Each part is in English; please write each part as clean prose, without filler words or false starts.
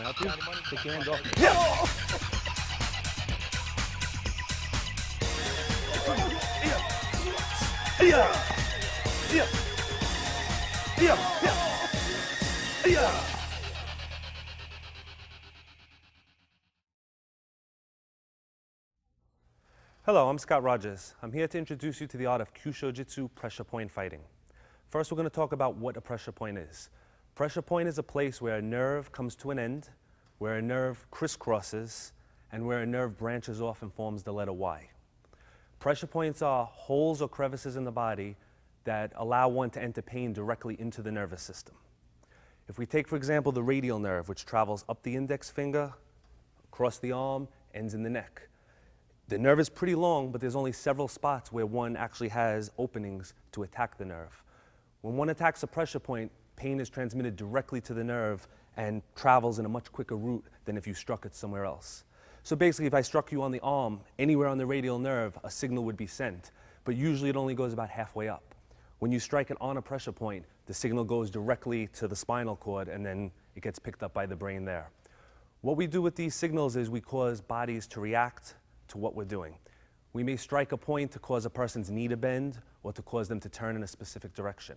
Can I help you? Take your hand off me. Hello, I'm Scott Rogers. I'm here to introduce you to the art of Kyusho-jitsu pressure point fighting. First, we're going to talk about what a pressure point is. Pressure point is a place where a nerve comes to an end, where a nerve crisscrosses, and where a nerve branches off and forms the letter Y. Pressure points are holes or crevices in the body that allow one to enter pain directly into the nervous system. If we take, for example, the radial nerve, which travels up the index finger, across the arm, ends in the neck. The nerve is pretty long, but there's only several spots where one actually has openings to attack the nerve. When one attacks a pressure point, pain is transmitted directly to the nerve and travels in a much quicker route than if you struck it somewhere else. So basically, if I struck you on the arm, anywhere on the radial nerve, a signal would be sent, but usually it only goes about halfway up. When you strike it on a pressure point, the signal goes directly to the spinal cord and then it gets picked up by the brain there. What we do with these signals is we cause bodies to react to what we're doing. We may strike a point to cause a person's knee to bend or to cause them to turn in a specific direction.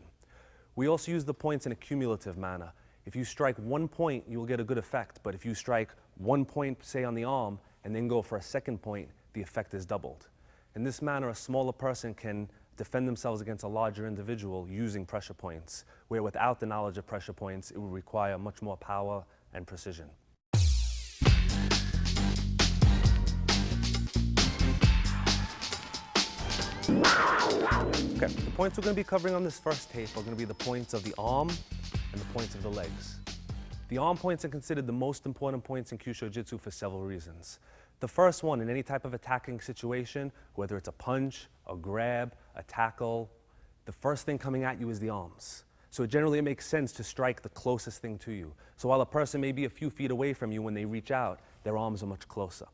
We also use the points in a cumulative manner. If you strike one point, you will get a good effect, but if you strike one point, say on the arm, and then go for a second point, the effect is doubled. In this manner, a smaller person can defend themselves against a larger individual using pressure points, where without the knowledge of pressure points, it would require much more power and precision. Okay, the points we're going to be covering on this first tape are going to be the points of the arm and the points of the legs. The arm points are considered the most important points in Kyusho-jitsu for several reasons. The first one, in any type of attacking situation, whether it's a punch, a grab, a tackle, the first thing coming at you is the arms. So generally it makes sense to strike the closest thing to you. So while a person may be a few feet away from you, when they reach out, their arms are much closer.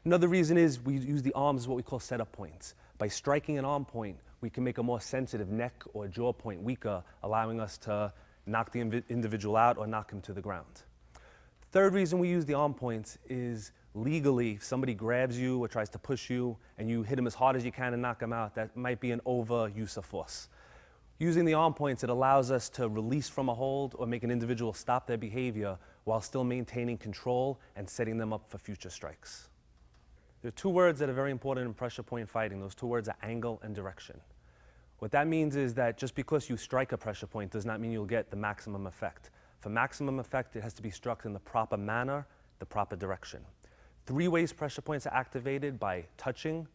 Another reason is we use the arms as what we call setup points. By striking an arm point, we can make a more sensitive neck or jaw point weaker, allowing us to knock the individual out or knock him to the ground. Third reason we use the arm points is legally, if somebody grabs you or tries to push you and you hit him as hard as you can and knock him out, that might be an overuse of force. Using the arm points, it allows us to release from a hold or make an individual stop their behavior while still maintaining control and setting them up for future strikes. There are two words that are very important in pressure point fighting. Those two words are angle and direction. What that means is that just because you strike a pressure point does not mean you'll get the maximum effect. For maximum effect, it has to be struck in the proper manner, the proper direction. 3 ways pressure points are activated: by touching,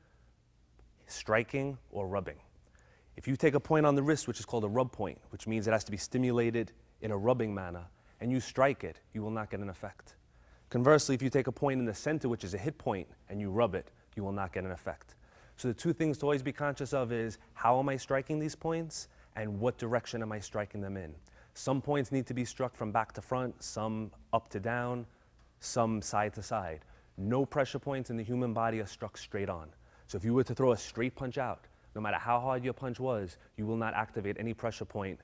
striking, or rubbing. If you take a point on the wrist, which is called a rub point, which means it has to be stimulated in a rubbing manner, and you strike it, you will not get an effect. Conversely, if you take a point in the center, which is a hit point, and you rub it, you will not get an effect. So the two things to always be conscious of is, how am I striking these points, and what direction am I striking them in? Some points need to be struck from back to front, some up to down, some side to side. No pressure points in the human body are struck straight on. So if you were to throw a straight punch out, no matter how hard your punch was, you will not activate any pressure point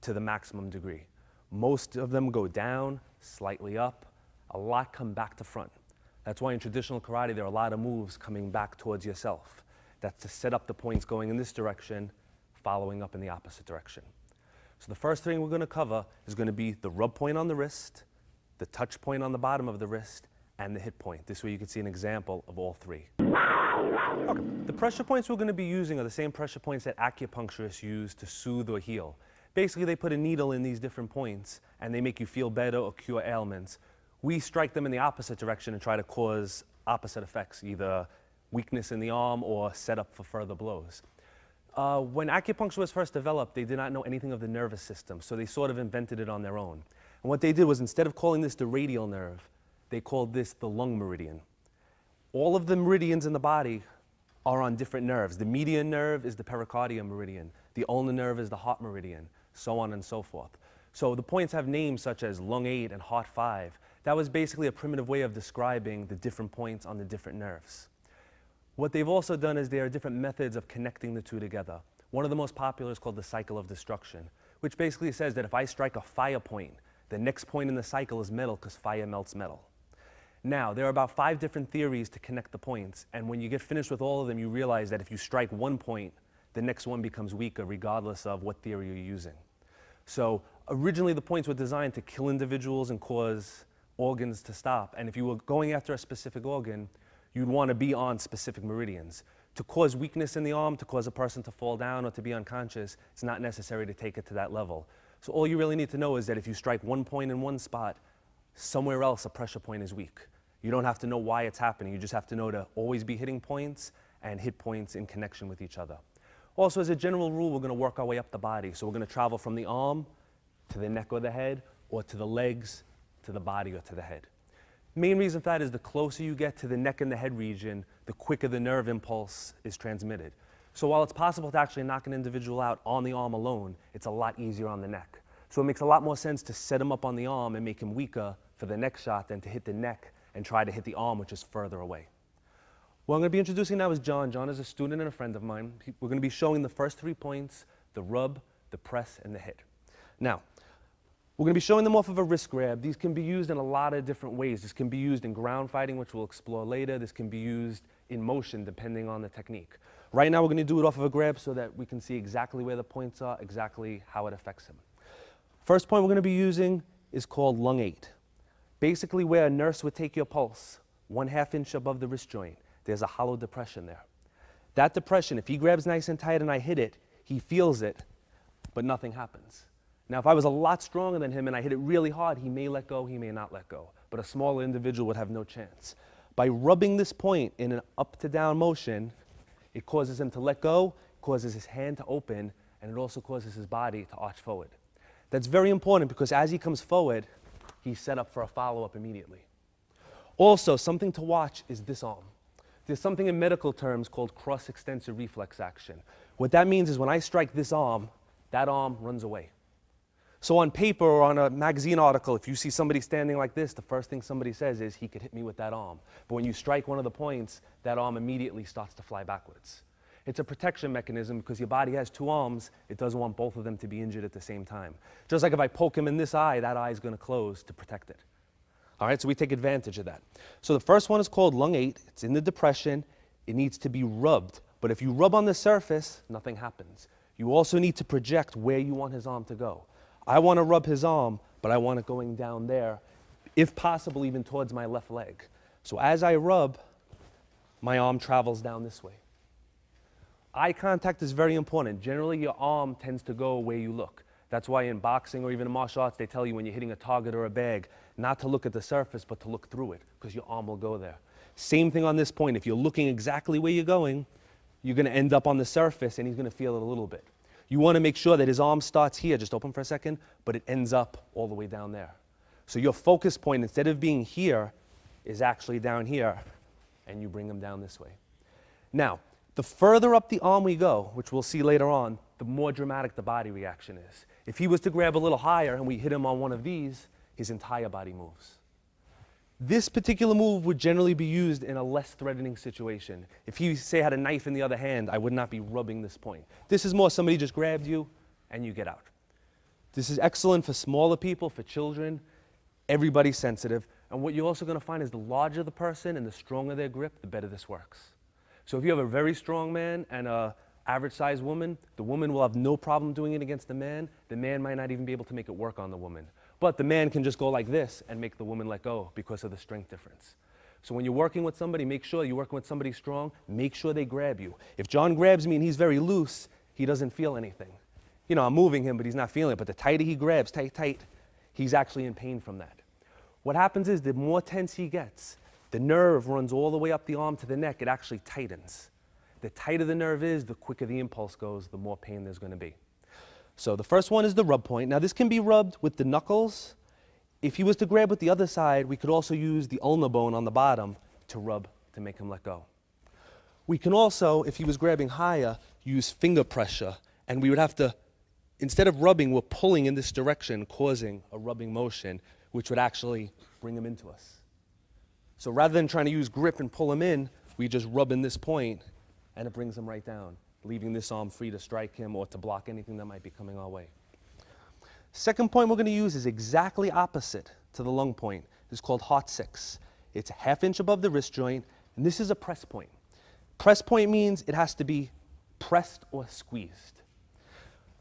to the maximum degree. Most of them go down, slightly up, a lot come back to front. That's why in traditional karate, there are a lot of moves coming back towards yourself. That's to set up the points going in this direction, following up in the opposite direction. So the first thing we're going to cover is going to be the rub point on the wrist, the touch point on the bottom of the wrist, and the hit point. This way you can see an example of all 3. Okay. The pressure points we're going to be using are the same pressure points that acupuncturists use to soothe or heal. Basically, they put a needle in these different points, and they make you feel better or cure ailments. We strike them in the opposite direction and try to cause opposite effects, either weakness in the arm or set up for further blows. When acupuncture was first developed, they did not know anything of the nervous system, so they sort of invented it on their own. And what they did was, instead of calling this the radial nerve, they called this the lung meridian. All of the meridians in the body are on different nerves. The median nerve is the pericardial meridian. The ulnar nerve is the heart meridian, so on and so forth. So the points have names such as lung 8 and heart 5. That was basically a primitive way of describing the different points on the different nerves. What they've also done is there are different methods of connecting the two together. One of the most popular is called the cycle of destruction, which basically says that if I strike a fire point, The next point in the cycle is metal because fire melts metal. Now, there are about 5 different theories to connect the points, and when you get finished with all of them, you realize that if you strike one point, the next one becomes weaker regardless of what theory you're using. So originally the points were designed to kill individuals and cause organs to stop, and if you were going after a specific organ, you'd want to be on specific meridians. To cause weakness in the arm, to cause a person to fall down or to be unconscious, it's not necessary to take it to that level. So all you really need to know is that if you strike one point in one spot, somewhere else a pressure point is weak. You don't have to know why it's happening. You just have to know to always be hitting points and hit points in connection with each other. Also, as a general rule, we're going to work our way up the body. So we're going to travel from the arm to the neck or the head, or to the legs, to the body or to the head. Main reason for that is the closer you get to the neck and the head region, the quicker the nerve impulse is transmitted. So while it's possible to actually knock an individual out on the arm alone, it's a lot easier on the neck. So it makes a lot more sense to set him up on the arm and make him weaker for the next shot than to hit the neck and try to hit the arm, which is further away. What I'm going to be introducing now is John. John is a student and a friend of mine. We're going to be showing the first 3 points, the rub, the press, and the hit. Now, we're going to be showing them off of a wrist grab. These can be used in a lot of different ways. This can be used in ground fighting, which we'll explore later. This can be used in motion, depending on the technique. Right now, we're going to do it off of a grab so that we can see exactly where the points are, exactly how it affects him. First point we're going to be using is called lung 8. Basically, where a nurse would take your pulse, 1/2 inch above the wrist joint, there's a hollow depression there. That depression, if he grabs nice and tight and I hit it, he feels it, but nothing happens. Now, if I was a lot stronger than him and I hit it really hard, he may let go, he may not let go. But a smaller individual would have no chance. By rubbing this point in an up to down motion, it causes him to let go, causes his hand to open, and it also causes his body to arch forward. That's very important because as he comes forward, he's set up for a follow-up immediately. Also, something to watch is this arm. There's something in medical terms called cross-extensor reflex action. What that means is when I strike this arm, that arm runs away. So on paper or on a magazine article, if you see somebody standing like this, the first thing somebody says is, he could hit me with that arm. But when you strike one of the points, that arm immediately starts to fly backwards. It's a protection mechanism because your body has 2 arms. It doesn't want both of them to be injured at the same time. Just like if I poke him in this eye, that eye is going to close to protect it. All right, so we take advantage of that. So the first one is called lung 8. It's in the depression. It needs to be rubbed. But if you rub on the surface, nothing happens. You also need to project where you want his arm to go. I want to rub his arm, but I want it going down there, if possible, even towards my left leg. So as I rub, my arm travels down this way. Eye contact is very important. Generally, your arm tends to go where you look. That's why in boxing or even in martial arts, they tell you when you're hitting a target or a bag, not to look at the surface, but to look through it, because your arm will go there. Same thing on this point. If you're looking exactly where you're going, you're going to end up on the surface, and he's going to feel it a little bit. You want to make sure that his arm starts here, just open for a second, but it ends up all the way down there. So your focus point, instead of being here, is actually down here, and you bring him down this way. Now, the further up the arm we go, which we'll see later on, the more dramatic the body reaction is. If he was to grab a little higher and we hit him on one of these, his entire body moves. This particular move would generally be used in a less threatening situation. If he, say, had a knife in the other hand, I would not be rubbing this point. This is more somebody just grabbed you and you get out. This is excellent for smaller people, for children. Everybody's sensitive. And what you're also going to find is the larger the person and the stronger their grip, the better this works. So if you have a very strong man and an average-sized woman, the woman will have no problem doing it against the man. The man might not even be able to make it work on the woman. But the man can just go like this and make the woman let go because of the strength difference. So when you're working with somebody, make sure you're working with somebody strong. Make sure they grab you. If John grabs me and he's very loose, he doesn't feel anything. You know, I'm moving him, but he's not feeling it. But the tighter he grabs, tight, he's actually in pain from that. What happens is the more tense he gets, the nerve runs all the way up the arm to the neck. It actually tightens. The tighter the nerve is, the quicker the impulse goes, the more pain there's going to be. So the first one is the rub point. Now this can be rubbed with the knuckles. If he was to grab with the other side, we could also use the ulnar bone on the bottom to rub to make him let go. We can also, if he was grabbing higher, use finger pressure. And we would have to, instead of rubbing, we're pulling in this direction, causing a rubbing motion, which would actually bring him into us. So rather than trying to use grip and pull him in, we just rub in this point, and it brings him right down, leaving this arm free to strike him or to block anything that might be coming our way. Second point we're going to use is exactly opposite to the lung point. It's called heart 6. It's a ½ inch above the wrist joint, and this is a press point. Press point means it has to be pressed or squeezed.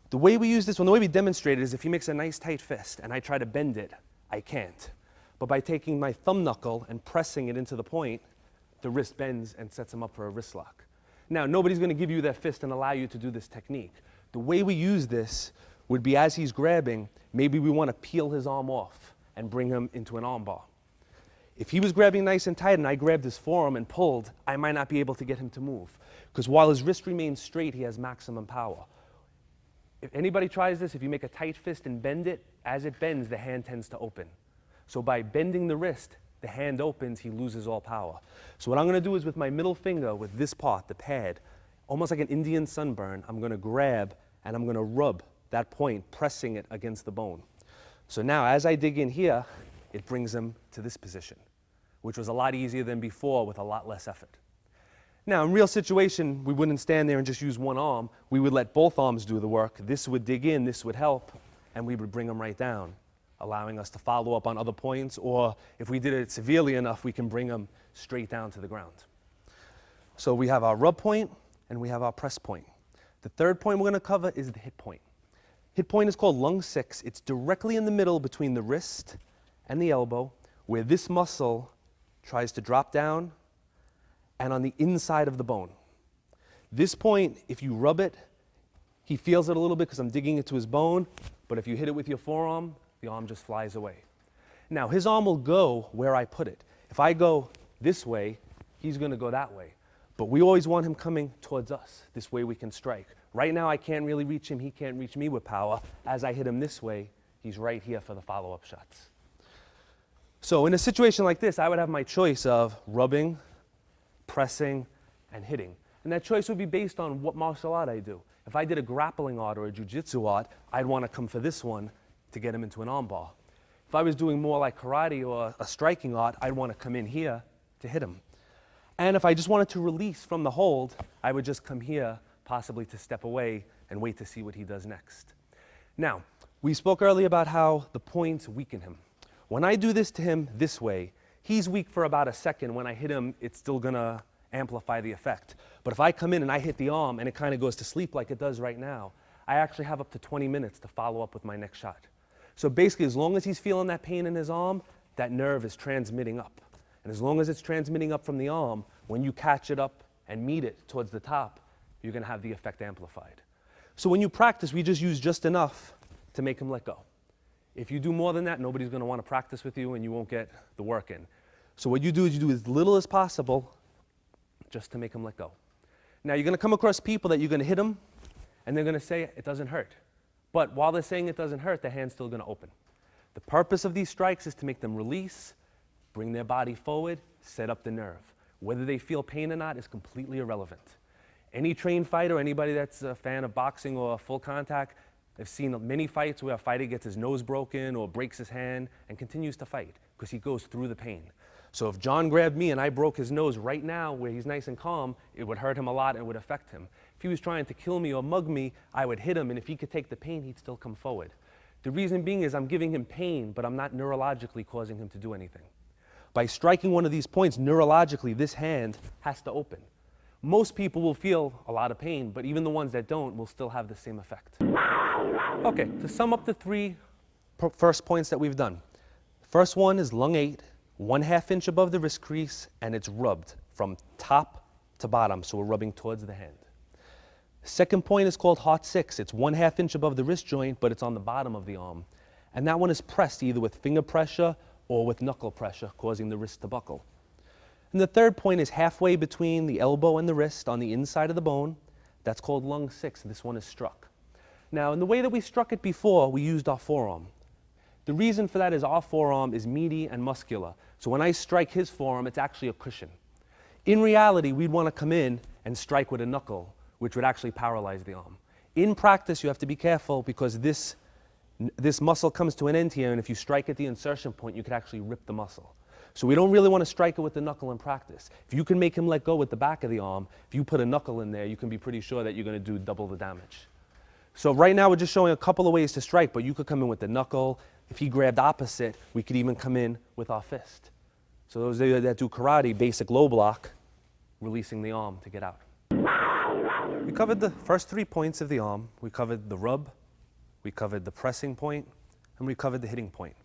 The way we use this one, the way we demonstrate it is if he makes a nice tight fist and I try to bend it, I can't. But by taking my thumb knuckle and pressing it into the point, the wrist bends and sets him up for a wrist lock. Now, nobody's going to give you their fist and allow you to do this technique. The way we use this would be as he's grabbing, maybe we want to peel his arm off and bring him into an arm bar. If he was grabbing nice and tight and I grabbed his forearm and pulled, I might not be able to get him to move. Because while his wrist remains straight, he has maximum power. If anybody tries this, if you make a tight fist and bend it, as it bends, the hand tends to open. So by bending the wrist, the hand opens, he loses all power. So what I'm going to do is with my middle finger, with this part, the pad, almost like an Indian sunburn, I'm going to grab and I'm going to rub that point, pressing it against the bone. So now as I dig in here, it brings him to this position, which was a lot easier than before with a lot less effort. Now, in real situation, we wouldn't stand there and just use one arm. We would let both arms do the work. This would dig in, this would help, and we would bring them right down, allowing us to follow up on other points, or if we did it severely enough, we can bring them straight down to the ground. So we have our rub point, and we have our press point. The third point we're going to cover is the hit point. Hit point is called lung 6. It's directly in the middle between the wrist and the elbow, where this muscle tries to drop down and on the inside of the bone. This point, if you rub it, he feels it a little bit because I'm digging into his bone, but if you hit it with your forearm, the arm just flies away. Now, his arm will go where I put it. If I go this way, he's going to go that way. But we always want him coming towards us. This way we can strike. Right now, I can't really reach him. He can't reach me with power. As I hit him this way, he's right here for the follow-up shots. So in a situation like this, I would have my choice of rubbing, pressing, and hitting. And that choice would be based on what martial art I do. If I did a grappling art or a jiu-jitsu art, I'd want to come for this one to get him into an armbar. If I was doing more like karate or a striking art, I'd want to come in here to hit him. And if I just wanted to release from the hold, I would just come here, possibly to step away and wait to see what he does next. Now, we spoke earlier about how the points weaken him. When I do this to him this way, he's weak for about a second. When I hit him, it's still going to amplify the effect. But if I come in and I hit the arm and it kind of goes to sleep like it does right now, I actually have up to 20 minutes to follow up with my next shot. So basically, as long as he's feeling that pain in his arm, that nerve is transmitting up. And as long as it's transmitting up from the arm, when you catch it up and meet it towards the top, you're going to have the effect amplified. So when you practice, we just use just enough to make him let go. If you do more than that, nobody's going to want to practice with you and you won't get the work in. So what you do is you do as little as possible just to make him let go. Now you're going to come across people that you're going to hit them and they're going to say it doesn't hurt. But while they're saying it doesn't hurt, their hand's still going to open. The purpose of these strikes is to make them release, bring their body forward, set up the nerve. Whether they feel pain or not is completely irrelevant. Any trained fighter, anybody that's a fan of boxing or full contact, I've seen many fights where a fighter gets his nose broken or breaks his hand and continues to fight because he goes through the pain. So if John grabbed me and I broke his nose right now where he's nice and calm, it would hurt him a lot and it would affect him. If he was trying to kill me or mug me, I would hit him, and if he could take the pain, he'd still come forward. The reason being is I'm giving him pain, but I'm not neurologically causing him to do anything. By striking one of these points, neurologically, this hand has to open. Most people will feel a lot of pain, but even the ones that don't will still have the same effect. Okay, to sum up the three first points that we've done. First one is lung 8, 1/2 inch above the wrist crease, and it's rubbed from top to bottom, so we're rubbing towards the hand. Second point is called heart 6. It's 1/2 inch above the wrist joint, but it's on the bottom of the arm. And that one is pressed either with finger pressure or with knuckle pressure, causing the wrist to buckle. And the third point is halfway between the elbow and the wrist on the inside of the bone. That's called lung 6. This one is struck. Now, in the way that we struck it before, we used our forearm. The reason for that is our forearm is meaty and muscular. So when I strike his forearm, it's actually a cushion. In reality, we'd want to come in and strike with a knuckle, which would actually paralyze the arm. In practice, you have to be careful because this muscle comes to an end here, and if you strike at the insertion point, you could actually rip the muscle. So we don't really want to strike it with the knuckle in practice. If you can make him let go with the back of the arm, if you put a knuckle in there, you can be pretty sure that you're going to do double the damage. So right now we're just showing a couple of ways to strike, but you could come in with the knuckle. If he grabbed opposite, we could even come in with our fist. So those that do karate, basic low block, releasing the arm to get out. We covered the first 3 points of the arm. We covered the rub, we covered the pressing point, and we covered the hitting point.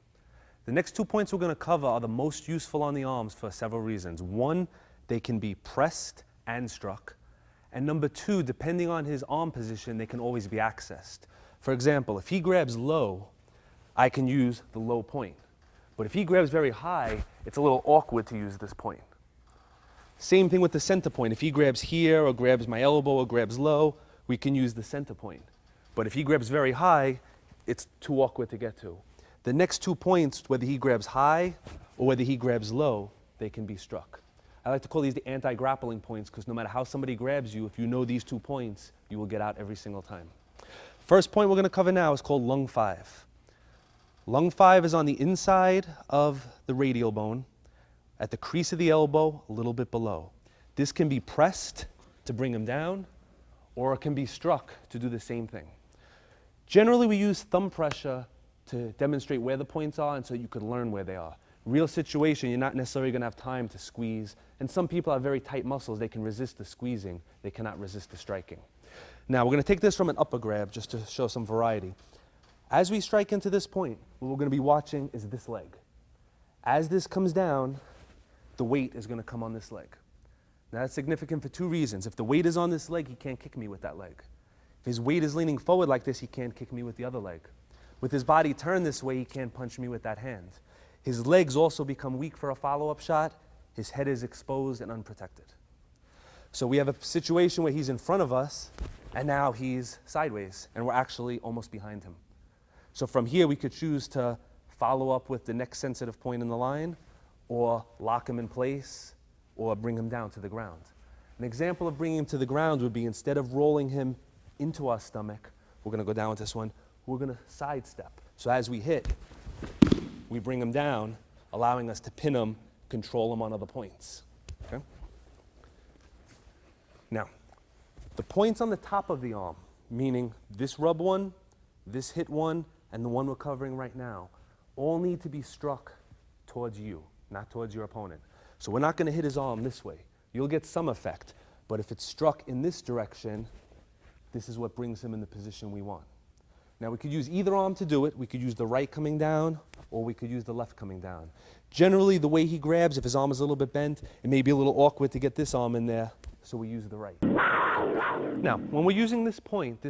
The next 2 points we're going to cover are the most useful on the arms for several reasons. One, they can be pressed and struck. And number 2, depending on his arm position, they can always be accessed. For example, if he grabs low, I can use the low point. But if he grabs very high, it's a little awkward to use this point. Same thing with the center point. If he grabs here or grabs my elbow or grabs low, we can use the center point. But if he grabs very high, it's too awkward to get to. The next 2 points, whether he grabs high or whether he grabs low, they can be struck. I like to call these the anti-grappling points because no matter how somebody grabs you, if you know these 2 points, you will get out every single time. First point we're going to cover now is called lung 5. Lung 5 is on the inside of the radial bone, at the crease of the elbow, a little bit below. This can be pressed to bring him down, or it can be struck to do the same thing. Generally, we use thumb pressure to demonstrate where the points are and so you can learn where they are. Real situation, you're not necessarily going to have time to squeeze. And some people have very tight muscles. They can resist the squeezing. They cannot resist the striking. Now, we're going to take this from an upper grab just to show some variety. As we strike into this point, what we're going to be watching is this leg. As this comes down, the weight is going to come on this leg. Now, that's significant for 2 reasons. If the weight is on this leg, he can't kick me with that leg. If his weight is leaning forward like this, he can't kick me with the other leg. With his body turned this way, he can't punch me with that hand. His legs also become weak for a follow-up shot. His head is exposed and unprotected. So we have a situation where he's in front of us, and now he's sideways, and we're actually almost behind him. So from here, we could choose to follow up with the next sensitive point in the line, or lock him in place, or bring him down to the ground. An example of bringing him to the ground would be instead of rolling him into our stomach, we're going to go down with this one, we're going to sidestep. So as we hit, we bring him down, allowing us to pin him, control him on other points. Okay? Now, the points on the top of the arm, meaning this rub one, this hit one, and the one we're covering right now, all need to be struck towards you, not towards your opponent. So we're not going to hit his arm this way. You'll get some effect, but if it's struck in this direction, this is what brings him in the position we want. Now, we could use either arm to do it. We could use the right coming down, or we could use the left coming down. Generally, the way he grabs, if his arm is a little bit bent, it may be a little awkward to get this arm in there, so we use the right. Now, when we're using this point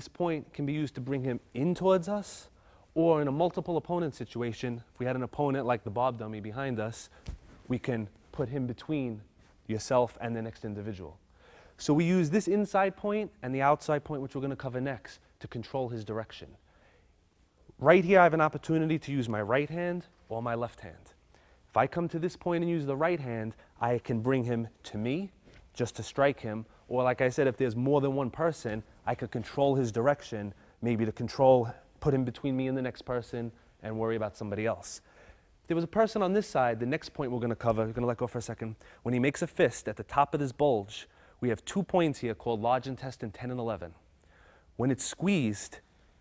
can be used to bring him in towards us, or in a multiple opponent situation, if we had an opponent like the Bob dummy behind us, we can put him between yourself and the next individual. So we use this inside point and the outside point, which we're going to cover next, to control his direction. Right here, I have an opportunity to use my right hand or my left hand. If I come to this point and use the right hand, I can bring him to me just to strike him. Or like I said, if there's more than one person, I could control his direction, maybe to control, put him between me and the next person and worry about somebody else. If there was a person on this side, the next point we're going to cover, we're going to let go for a second. When he makes a fist at the top of this bulge, we have 2 points here called large intestine 10 and 11. When it's squeezed,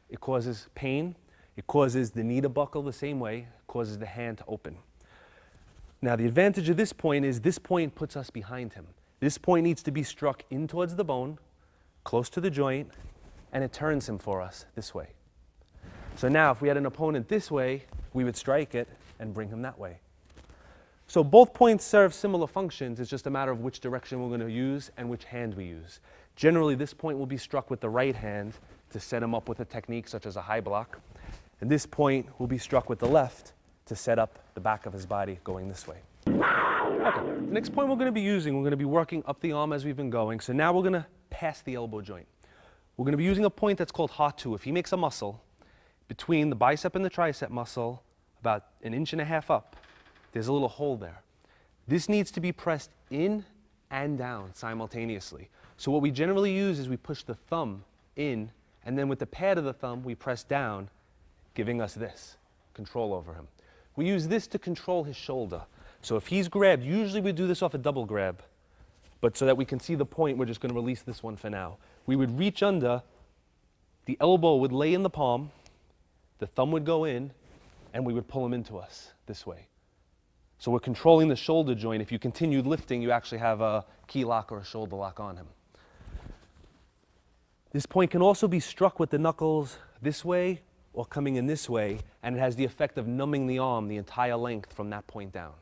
it causes pain. It causes the knee to buckle the same way. It causes the hand to open. Now, the advantage of this point is this point puts us behind him. This point needs to be struck in towards the bone, close to the joint, and it turns him for us this way. So now, if we had an opponent this way, we would strike it and bring him that way. So both points serve similar functions. It's just a matter of which direction we're going to use and which hand we use. Generally, this point will be struck with the right hand to set him up with a technique such as a high block. And this point will be struck with the left to set up the back of his body going this way. Okay, the next point we're going to be using, we're going to be working up the arm as we've been going. So now we're going to pass the elbow joint. We're going to be using a point that's called Ha-Tu. If he makes a muscle between the bicep and the tricep muscle, about 1.5 inches up, there's a little hole there. This needs to be pressed in and down simultaneously. So what we generally use is we push the thumb in, and then with the pad of the thumb, we press down, giving us this control over him. We use this to control his shoulder. So if he's grabbed, usually we do this off a double grab, but so that we can see the point, we're just going to release this one for now. We would reach under The elbow would lay in the palm, the thumb would go in, and we would pull him into us this way. So we're controlling the shoulder joint. If you continued lifting, you actually have a key lock or a shoulder lock on him. This point can also be struck with the knuckles this way or coming in this way, and it has the effect of numbing the arm the entire length from that point down.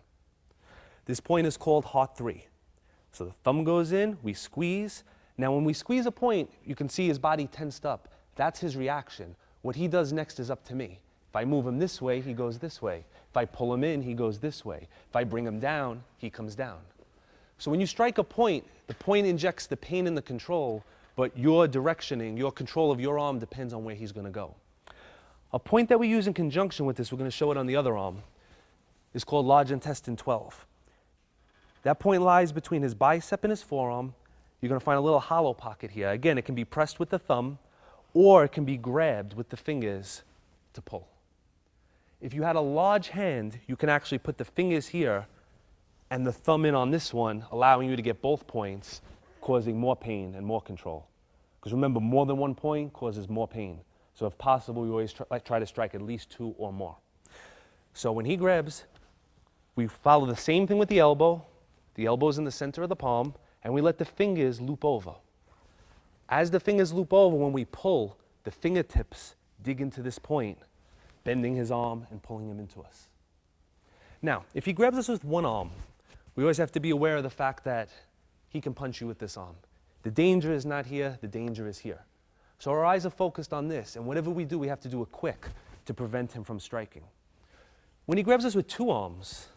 This point is called heart 3. So the thumb goes in, we squeeze. Now when we squeeze a point, you can see his body tensed up. That's his reaction. What he does next is up to me. If I move him this way, he goes this way. If I pull him in, he goes this way. If I bring him down, he comes down. So when you strike a point, the point injects the pain and the control, but your directioning, your control of your arm depends on where he's going to go. A point that we use in conjunction with this, we're going to show it on the other arm, is called large intestine 12. That point lies between his bicep and his forearm. You're going to find a little hollow pocket here. Again, it can be pressed with the thumb, or it can be grabbed with the fingers to pull. If you had a large hand, you can actually put the fingers here and the thumb in on this one, allowing you to get both points, causing more pain and more control. Because remember, more than one point causes more pain. So if possible, we always try to strike at least 2 or more. So when he grabs, we follow the same thing with the elbow. The elbow's in the center of the palm, and we let the fingers loop over. As the fingers loop over, when we pull, the fingertips dig into this point, bending his arm and pulling him into us. Now, if he grabs us with one arm, we always have to be aware of the fact that he can punch you with this arm. The danger is not here, the danger is here. So our eyes are focused on this, and whatever we do, we have to do it quick to prevent him from striking. When he grabs us with 2 arms,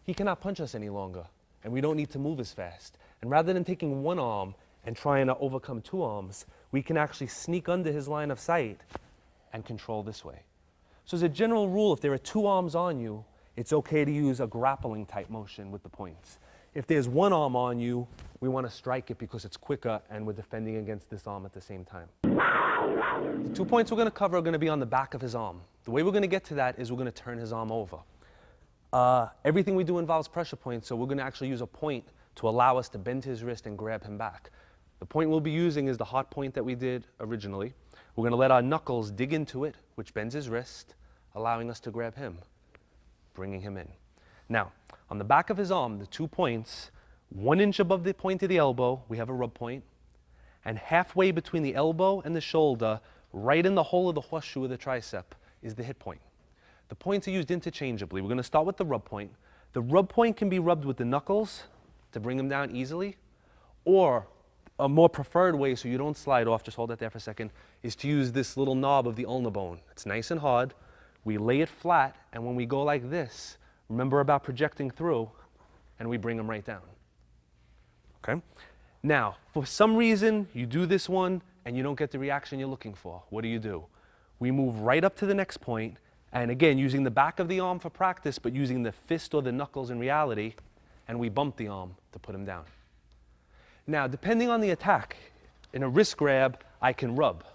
he cannot punch us any longer, and we don't need to move as fast. And rather than taking one arm and trying to overcome 2 arms, we can actually sneak under his line of sight and control this way. So as a general rule, if there are 2 arms on you, it's okay to use a grappling type motion with the points. If there's one arm on you, we want to strike it because it's quicker and we're defending against this arm at the same time. The 2 points we're going to cover are going to be on the back of his arm. The way we're going to get to that is we're going to turn his arm over. Everything we do involves pressure points, so we're going to actually use a point to allow us to bend his wrist and grab him back. The point we'll be using is the heart point that we did originally. We're going to let our knuckles dig into it, which bends his wrist, allowing us to grab him, bringing him in. Now, on the back of his arm, the 2 points, 1 inch above the point of the elbow, we have a rub point, and halfway between the elbow and the shoulder, right in the hole of the horseshoe of the tricep, is the hit point. The points are used interchangeably. We're going to start with the rub point. The rub point can be rubbed with the knuckles to bring him down easily, or a more preferred way so you don't slide off, just hold that there for a second, is to use this little knob of the ulnar bone. It's nice and hard. We lay it flat, and when we go like this, remember about projecting through, and we bring him right down. Okay? Now, for some reason, you do this one, and you don't get the reaction you're looking for. What do? We move right up to the next point, and again, using the back of the arm for practice, but using the fist or the knuckles in reality, and we bump the arm to put him down. Now, depending on the attack, in a wrist grab, I can rub.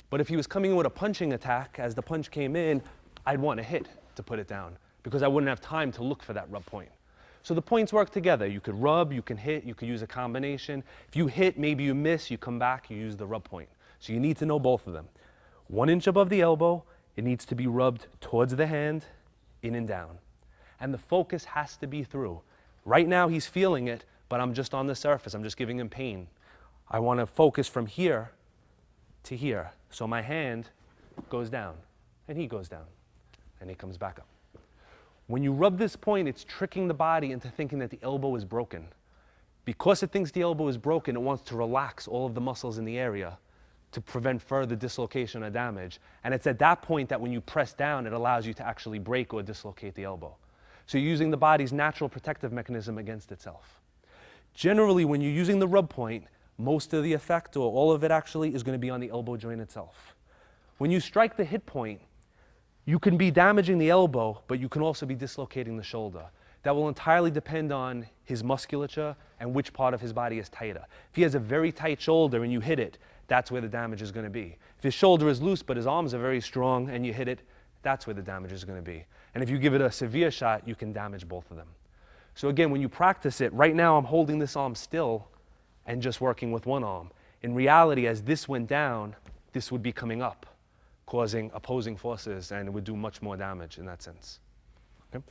But if he was coming in with a punching attack, as the punch came in, I'd want to hit to put it down, because I wouldn't have time to look for that rub point. So the points work together. You could rub, you can hit, you could use a combination. If you hit, maybe you miss, you come back, you use the rub point. So you need to know both of them. 1 inch above the elbow, it needs to be rubbed towards the hand, in and down. And the focus has to be through. Right now he's feeling it, but I'm just on the surface. I'm just giving him pain. I want to focus from here to here. So my hand goes down, and he goes down, and he comes back up. When you rub this point, it's tricking the body into thinking that the elbow is broken. Because it thinks the elbow is broken, it wants to relax all of the muscles in the area to prevent further dislocation or damage. And it's at that point that when you press down, it allows you to actually break or dislocate the elbow. So you're using the body's natural protective mechanism against itself. Generally, when you're using the rub point, most of the effect, or all of it actually, is going to be on the elbow joint itself. When you strike the hit point, you can be damaging the elbow, but you can also be dislocating the shoulder. That will entirely depend on his musculature and which part of his body is tighter. If he has a very tight shoulder and you hit it, that's where the damage is going to be. If his shoulder is loose but his arms are very strong and you hit it, that's where the damage is going to be. And if you give it a severe shot, you can damage both of them. So again, when you practice it, right now I'm holding this arm still and just working with one arm. In reality, as this went down, this would be coming up, causing opposing forces, and it would do much more damage in that sense. Okay?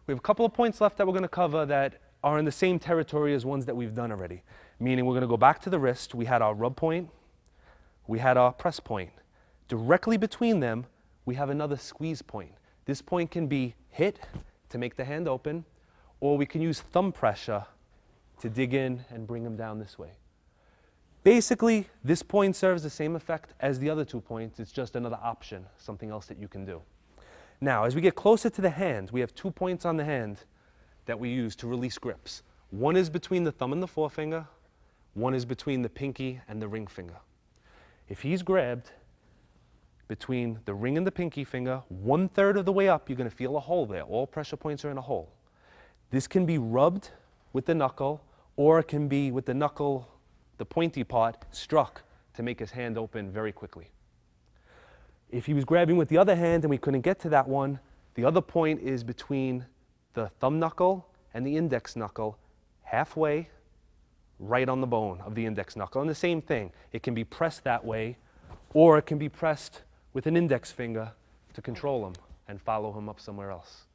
We have a couple of points left that we're going to cover that are in the same territory as ones that we've done already, meaning we're going to go back to the wrist. We had our rub point, we had our press point. Directly between them, we have another squeeze point. This point can be hit to make the hand open, or we can use thumb pressure to dig in and bring them down this way. Basically, this point serves the same effect as the other 2 points. It's just another option, something else that you can do. Now, as we get closer to the hand, we have 2 points on the hand that we use to release grips. One is between the thumb and the forefinger. One is between the pinky and the ring finger. If he's grabbed between the ring and the pinky finger, 1/3 of the way up, you're going to feel a hole there. All pressure points are in a hole. This can be rubbed with the knuckle, or it can be with the knuckle, the pointy part, struck to make his hand open very quickly. If he was grabbing with the other hand and we couldn't get to that one, the other point is between the thumb knuckle and the index knuckle, halfway, right on the bone of the index knuckle. And the same thing, it can be pressed that way, or it can be pressed with an index finger to control him and follow him up somewhere else.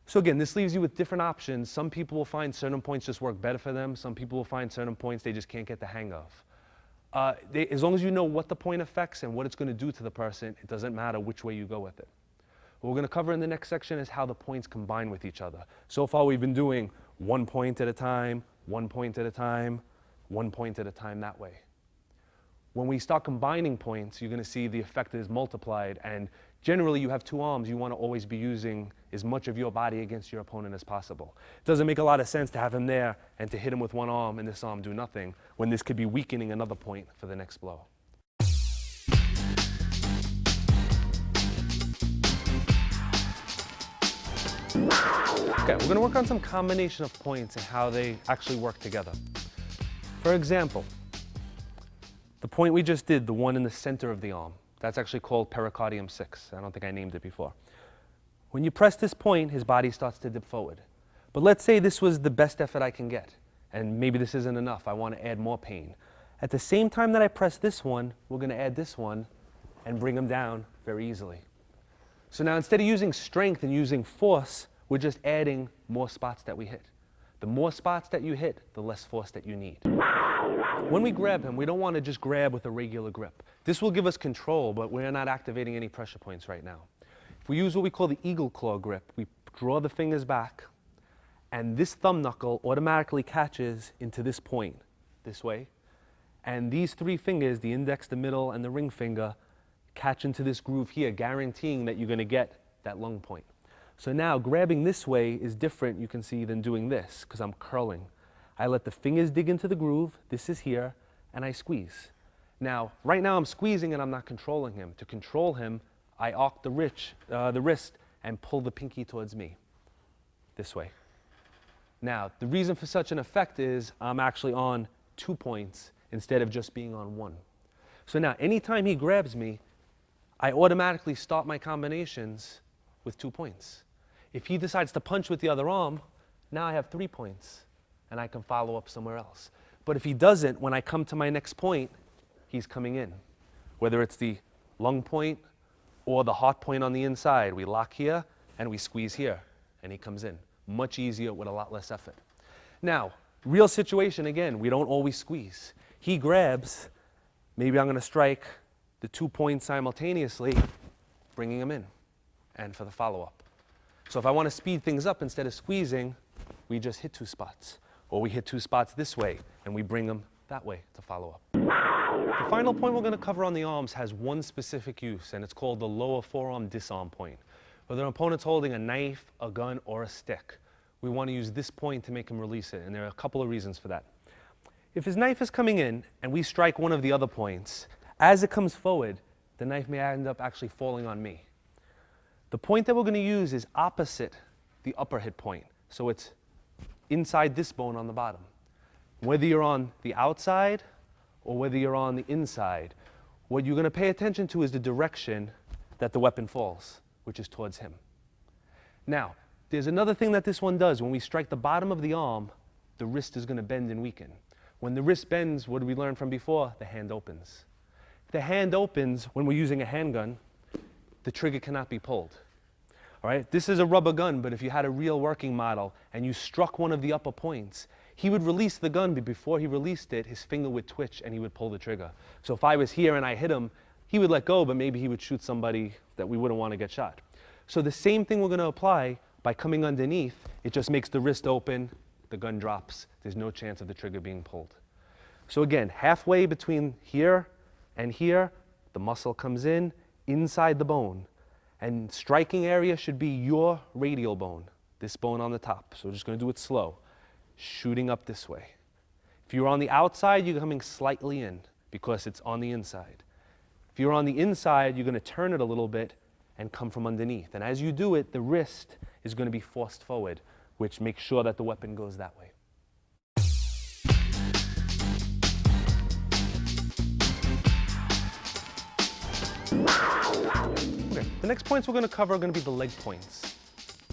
So again, this leaves you with different options. Some people will find certain points just work better for them. Some people will find certain points they just can't get the hang of. As long as you know what the point affects and what it's going to do to the person, it doesn't matter which way you go with it. What we're going to cover in the next section is how the points combine with each other. So far we've been doing 1 point at a time, 1 point at a time, 1 point at a time that way. When we start combining points, you're going to see the effect is multiplied, and generally you have 2 arms, you want to always be using as much of your body against your opponent as possible. It doesn't make a lot of sense to have him there and to hit him with 1 arm and this arm do nothing, when this could be weakening another point for the next blow. Okay, we're going to work on some combination of points and how they actually work together. For example, the point we just did, the one in the center of the arm, that's actually called pericardium 6. I don't think I named it before. When you press this point, his body starts to dip forward. But let's say this was the best effort I can get, and maybe this isn't enough. I want to add more pain. At the same time that I press this one, we're going to add this one and bring him down very easily. So now instead of using strength and using force, we're just adding more spots that we hit. The more spots that you hit, the less force that you need. When we grab him, we don't want to just grab with a regular grip. This will give us control, but we're not activating any pressure points right now. If we use what we call the eagle claw grip, we draw the fingers back, and this thumb knuckle automatically catches into this point, this way. And these 3 fingers, the index, the middle, and the ring finger, catch into this groove here, guaranteeing that you're going to get that lung point. So now grabbing this way is different, you can see, than doing this, because I'm curling. I let the fingers dig into the groove, this is here, and I squeeze. Now, right now I'm squeezing and I'm not controlling him. To control him, I arc the wrist and pull the pinky towards me, this way. Now, the reason for such an effect is I'm actually on 2 points instead of just being on 1. So now, anytime he grabs me, I automatically start my combinations with 2 points. If he decides to punch with the other arm, now I have 3 points, and I can follow up somewhere else. But if he doesn't, when I come to my next point, he's coming in. Whether it's the lung point or the heart point on the inside, we lock here and we squeeze here, and he comes in. Much easier with a lot less effort. Now, real situation again, we don't always squeeze. He grabs, maybe I'm going to strike the 2 points simultaneously, bringing him in, and for the follow-up. So if I want to speed things up, instead of squeezing, we just hit 2 spots. Or we hit 2 spots this way, and we bring them that way to follow up. The final point we're going to cover on the arms has one specific use, and it's called the lower forearm disarm point. Whether an opponent's holding a knife, a gun, or a stick, we want to use this point to make him release it, and there are a couple of reasons for that. If his knife is coming in, and we strike one of the other points, as it comes forward, the knife may end up actually falling on me. The point that we're going to use is opposite the upper hit point. So it's inside this bone on the bottom. Whether you're on the outside or whether you're on the inside, what you're going to pay attention to is the direction that the weapon falls, which is towards him. Now, there's another thing that this one does. When we strike the bottom of the arm, the wrist is going to bend and weaken. When the wrist bends, what did we learn from before? The hand opens. the hand opens when we're using a handgun, the trigger cannot be pulled. All right, this is a rubber gun, but if you had a real working model and you struck one of the upper points, he would release the gun, but before he released it, his finger would twitch and he would pull the trigger. So if I was here and I hit him, he would let go, but maybe he would shoot somebody that we wouldn't want to get shot. So the same thing we're going to apply by coming underneath. It just makes the wrist open, the gun drops. There's no chance of the trigger being pulled. So again, halfway between here and here, the muscle comes in, inside the bone. And striking area should be your radial bone, this bone on the top. So we're just going to do it slow, shooting up this way. If you're on the outside, you're coming slightly in because it's on the inside. If you're on the inside, you're going to turn it a little bit and come from underneath. And as you do it, the wrist is going to be forced forward, which makes sure that the weapon goes that way. Okay, the next points we're going to cover are going to be the leg points.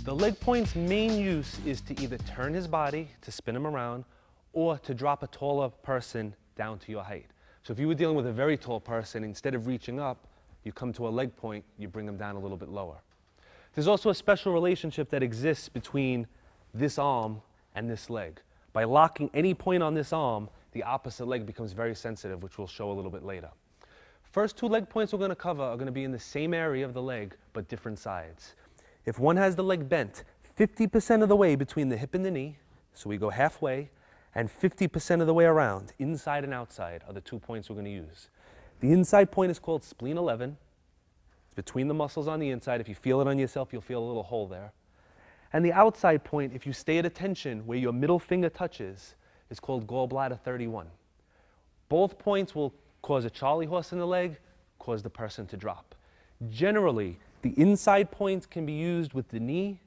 The leg point's main use is to either turn his body, to spin him around, or to drop a taller person down to your height. So if you were dealing with a very tall person, instead of reaching up, you come to a leg point, you bring them down a little bit lower. There's also a special relationship that exists between this arm and this leg. By locking any point on this arm, the opposite leg becomes very sensitive, which we'll show a little bit later. First two leg points we're going to cover are going to be in the same area of the leg, but different sides. If one has the leg bent 50% of the way between the hip and the knee, so we go halfway, and 50% of the way around, inside and outside, are the 2 points we're going to use. The inside point is called spleen 11. It's between the muscles on the inside. If you feel it on yourself, you'll feel a little hole there. And the outside point, if you stay at attention where your middle finger touches, is called gallbladder 31. Both points will cause a Charlie horse in the leg, cause the person to drop. Generally, the inside points can be used with the knee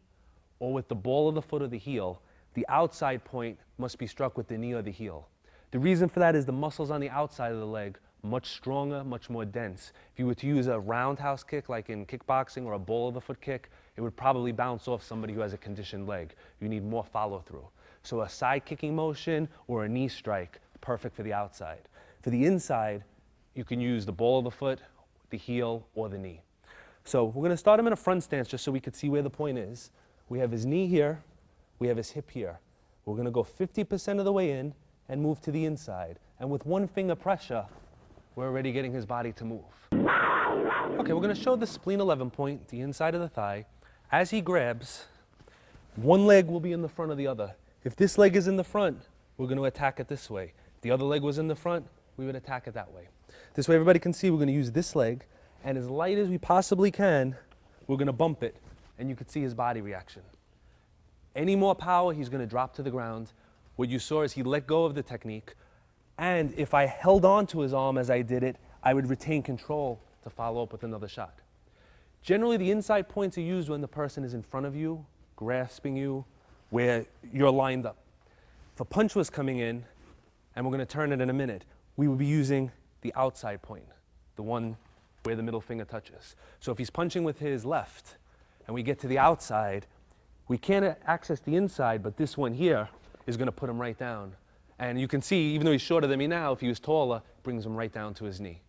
or with the ball of the foot or the heel. The outside point must be struck with the knee or the heel. The reason for that is the muscles on the outside of the leg much stronger, much more dense. If you were to use a roundhouse kick like in kickboxing or a ball of the foot kick, it would probably bounce off somebody who has a conditioned leg. You need more follow through. So a side kicking motion or a knee strike, perfect for the outside. For the inside, you can use the ball of the foot, the heel, or the knee. So we're going to start him in a front stance just so we can see where the point is. We have his knee here, we have his hip here. We're going to go 50% of the way in and move to the inside. And with one finger pressure, we're already getting his body to move. Okay, we're going to show the spleen 11 point, the inside of the thigh. As he grabs, one leg will be in the front of the other. If this leg is in the front, we're going to attack it this way. If the other leg was in the front, we would attack it that way. This way everybody can see we're going to use this leg, and as light as we possibly can, we're going to bump it, and you can see his body reaction. Any more power, he's going to drop to the ground. What you saw is he let go of the technique, and if I held on to his arm as I did it, I would retain control to follow up with another shot. Generally, the inside points are used when the person is in front of you, grasping you, where you're lined up. If a punch was coming in, and we're going to turn it in a minute, we would be using the outside point, the one where the middle finger touches. So if he's punching with his left, and we get to the outside, we can't access the inside, but this one here is going to put him right down. And you can see, even though he's shorter than me now, if he was taller, brings him right down to his knee.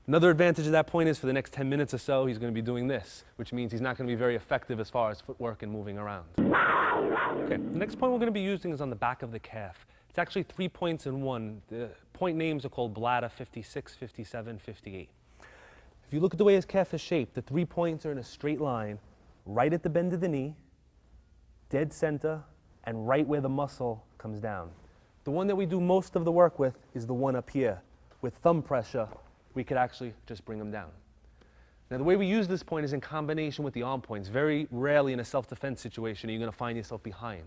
Another advantage of that point is for the next 10 minutes or so, he's going to be doing this, which means he's not going to be very effective as far as footwork and moving around. Okay, the next point we're going to be using is on the back of the calf. It's actually 3 points in one. The point names are called bladder 56, 57, 58. If you look at the way his calf is shaped, the 3 points are in a straight line, right at the bend of the knee, dead center, and right where the muscle comes down. The one that we do most of the work with is the one up here. With thumb pressure, we could actually just bring him down. Now, the way we use this point is in combination with the arm points. Very rarely in a self-defense situation are you going to find yourself behind.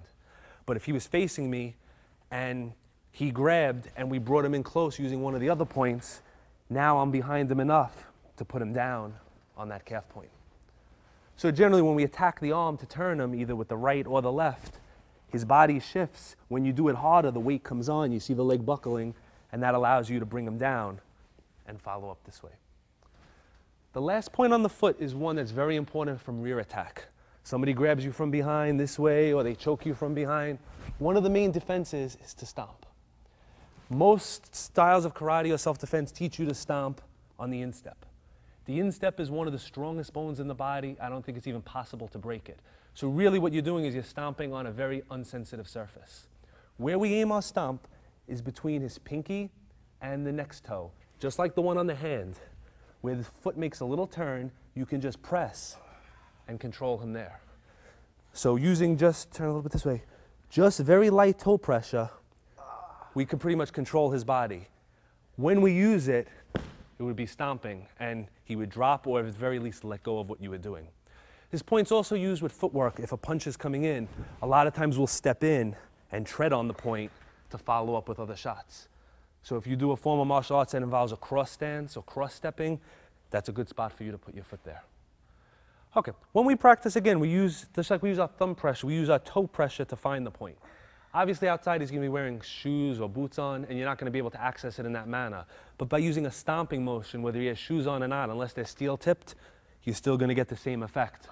But if he was facing me and he grabbed and we brought him in close using one of the other points, now I'm behind him enough to put him down on that calf point. So generally when we attack the arm to turn him, either with the right or the left, his body shifts. When you do it harder, the weight comes on, you see the leg buckling, and that allows you to bring him down and follow up this way. The last point on the foot is one that's very important from rear attack. Somebody grabs you from behind this way, or they choke you from behind. One of the main defenses is to stomp. Most styles of karate or self-defense teach you to stomp on the instep. The instep is one of the strongest bones in the body. I don't think it's even possible to break it. So really what you're doing is you're stomping on a very unsensitive surface. Where we aim our stomp is between his pinky and the next toe, just like the one on the hand. Where the foot makes a little turn, you can just press and control him there. So using just, turn a little bit this way, just very light toe pressure, we can pretty much control his body. When we use it, it would be stomping, and he would drop or at the very least let go of what you were doing. This point's also used with footwork. If a punch is coming in, a lot of times we'll step in and tread on the point to follow up with other shots. So if you do a form of martial arts that involves a cross stance or cross stepping, that's a good spot for you to put your foot there. Okay, when we practice again, we use, just like we use our thumb pressure, we use our toe pressure to find the point. Obviously outside he's going to be wearing shoes or boots on, and you're not going to be able to access it in that manner. But by using a stomping motion, whether he has shoes on or not, unless they're steel tipped, you're still going to get the same effect,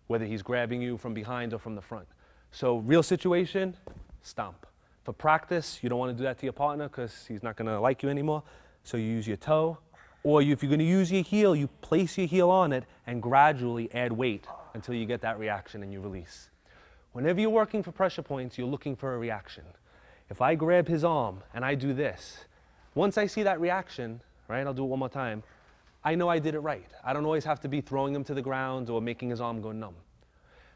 whether he's grabbing you from behind or from the front. So real situation, stomp. For practice, you don't want to do that to your partner because he's not going to like you anymore. So you use your toe, or if you're going to use your heel, you place your heel on it and gradually add weight until you get that reaction and you release. Whenever you're working for pressure points, you're looking for a reaction. If I grab his arm and I do this, once I see that reaction, right, I'll do it one more time, I know I did it right. I don't always have to be throwing him to the ground or making his arm go numb.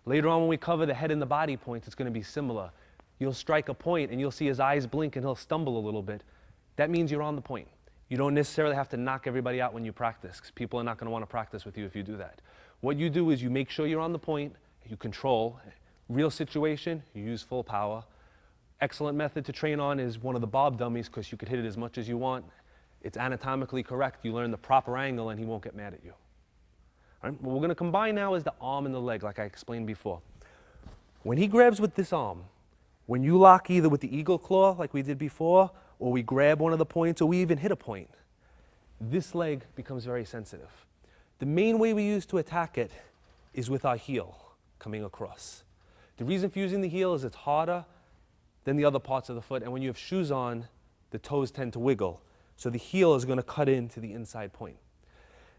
Later on when we cover the head and the body points, it's going to be similar. You'll strike a point and you'll see his eyes blink and he'll stumble a little bit. That means you're on the point. You don't necessarily have to knock everybody out when you practice, because people are not going to want to practice with you if you do that. What you do is you make sure you're on the point, you control. Real situation, you use full power. Excellent method to train on is one of the bob dummies, because you could hit it as much as you want. It's anatomically correct. You learn the proper angle and he won't get mad at you. All right? What we're going to combine now is the arm and the leg, like I explained before. When he grabs with this arm, when you lock either with the eagle claw, like we did before, or we grab one of the points, or we even hit a point, this leg becomes very sensitive. The main way we use to attack it is with our heel coming across. The reason for using the heel is it's harder than the other parts of the foot, and when you have shoes on, the toes tend to wiggle. So the heel is going to cut into the inside point.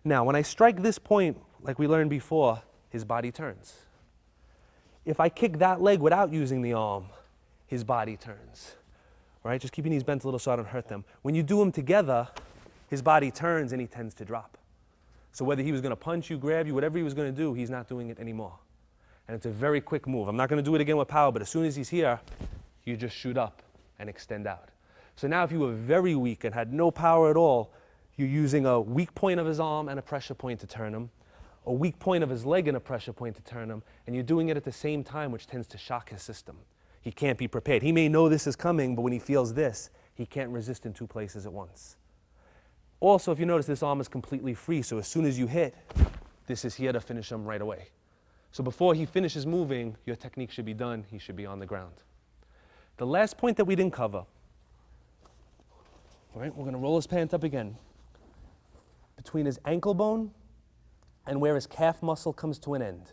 Now, when I strike this point, like we learned before, his body turns. If I kick that leg without using the arm, his body turns. All right, just keep your knees bent a little so I don't hurt them. When you do them together, his body turns and he tends to drop. So whether he was going to punch you, grab you, whatever he was going to do, he's not doing it anymore. And it's a very quick move. I'm not going to do it again with power, but as soon as he's here, you just shoot up and extend out. So now if you were very weak and had no power at all, you're using a weak point of his arm and a pressure point to turn him, a weak point of his leg and a pressure point to turn him, and you're doing it at the same time, which tends to shock his system. He can't be prepared. He may know this is coming, but when he feels this, he can't resist in two places at once. Also, if you notice, this arm is completely free, so as soon as you hit, this is here to finish him right away. So before he finishes moving, your technique should be done. He should be on the ground. The last point that we didn't cover, all right, we're going to roll his pant up again. Between his ankle bone and where his calf muscle comes to an end,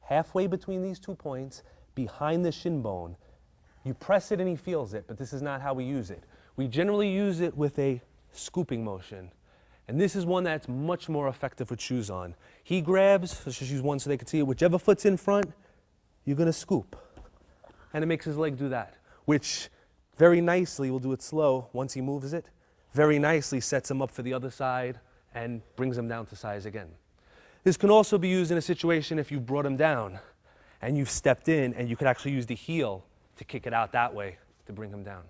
halfway between these 2 points, behind the shin bone, you press it and he feels it, but this is not how we use it. We generally use it with a scooping motion. And this is one that's much more effective with shoes on. He grabs, let's just use one so they can see it, whichever foot's in front, you're going to scoop. And it makes his leg do that, which very nicely, we'll do it slow, once he moves it, very nicely sets him up for the other side and brings him down to size again. This can also be used in a situation if you brought him down and you've stepped in and you could actually use the heel to kick it out that way to bring him down.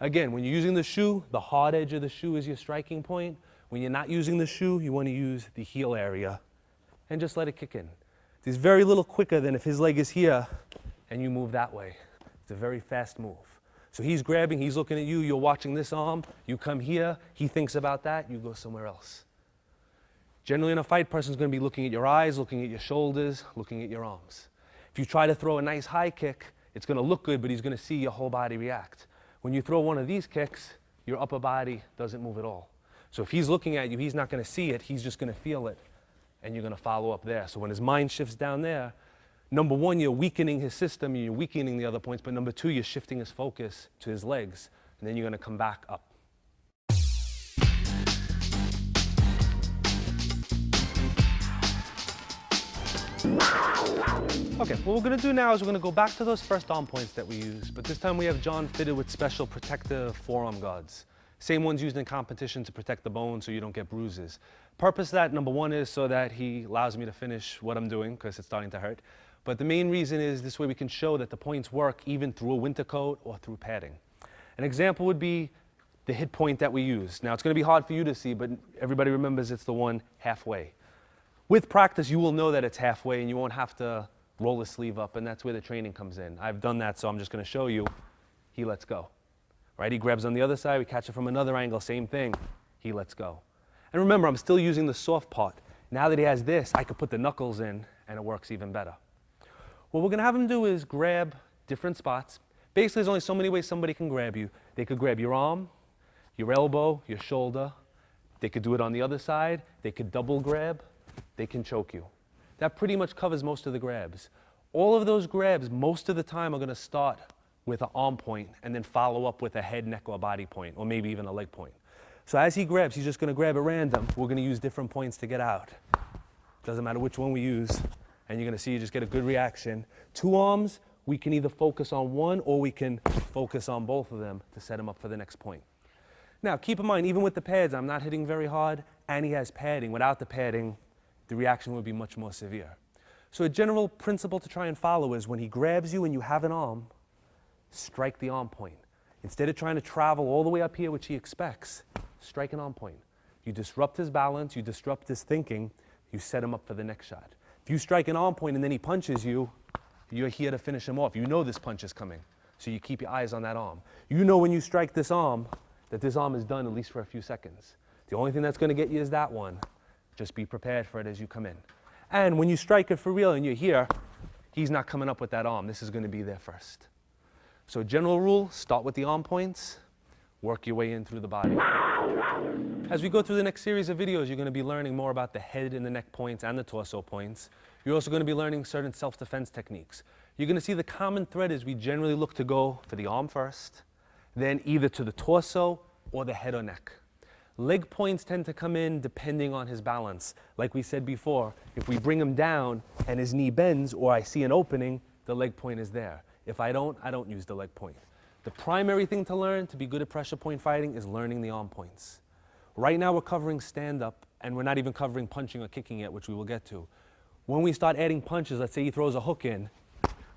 Again, when you're using the shoe, the hard edge of the shoe is your striking point. When you're not using the shoe, you want to use the heel area and just let it kick in. It's very little quicker than if his leg is here and you move that way. It's a very fast move. So he's grabbing, he's looking at you, you're watching this arm, you come here, he thinks about that, you go somewhere else. Generally in a fight, person's going to be looking at your eyes, looking at your shoulders, looking at your arms. If you try to throw a nice high kick, it's going to look good, but he's going to see your whole body react. When you throw one of these kicks, your upper body doesn't move at all. So if he's looking at you, he's not going to see it, he's just going to feel it, and you're going to follow up there. So when his mind shifts down there, number one, you're weakening his system, you're weakening the other points, but number two, you're shifting his focus to his legs, and then you're going to come back up. Okay, what we're going to do now is we're going to go back to those first arm points that we used, but this time we have John fitted with special protective forearm guards. Same ones used in competition to protect the bone so you don't get bruises. Purpose of that, number one, is so that he allows me to finish what I'm doing because it's starting to hurt. But the main reason is this way we can show that the points work even through a winter coat or through padding. An example would be the hit point that we use. Now, it's going to be hard for you to see, but everybody remembers it's the one halfway. With practice, you will know that it's halfway and you won't have to roll the sleeve up, and that's where the training comes in. I've done that, so I'm just going to show you. He lets go. Right? He grabs on the other side, we catch it from another angle, same thing. He lets go. And remember, I'm still using the soft part. Now that he has this, I could put the knuckles in, and it works even better. What we're going to have him do is grab different spots. Basically, there's only so many ways somebody can grab you. They could grab your arm, your elbow, your shoulder. They could do it on the other side. They could double grab. They can choke you. That pretty much covers most of the grabs. All of those grabs, most of the time, are going to start with an arm point and then follow up with a head, neck, or body point, or maybe even a leg point. So as he grabs, he's just going to grab at random. We're going to use different points to get out. Doesn't matter which one we use. And you're going to see you just get a good reaction. Two arms, we can either focus on one or we can focus on both of them to set him up for the next point. Now, keep in mind, even with the pads, I'm not hitting very hard, and he has padding. Without the padding, the reaction would be much more severe. So a general principle to try and follow is when he grabs you and you have an arm, strike the arm point. Instead of trying to travel all the way up here, which he expects, strike an arm point. You disrupt his balance, you disrupt his thinking, you set him up for the next shot. If you strike an arm point and then he punches you, you're here to finish him off. You know this punch is coming, so you keep your eyes on that arm. You know when you strike this arm, that this arm is done at least for a few seconds. The only thing that's going to get you is that one. Just be prepared for it as you come in. And when you strike it for real and you're here, he's not coming up with that arm. This is going to be there first. So general rule, start with the arm points, work your way in through the body. As we go through the next series of videos, you're going to be learning more about the head and the neck points and the torso points. You're also going to be learning certain self-defense techniques. You're going to see the common thread is we generally look to go for the arm first, then either to the torso or the head or neck. Leg points tend to come in depending on his balance. Like we said before, if we bring him down and his knee bends or I see an opening, the leg point is there. If I don't use the leg point. The primary thing to learn to be good at pressure point fighting is learning the arm points. Right now we're covering stand-up, and we're not even covering punching or kicking yet, which we will get to. When we start adding punches, let's say he throws a hook in,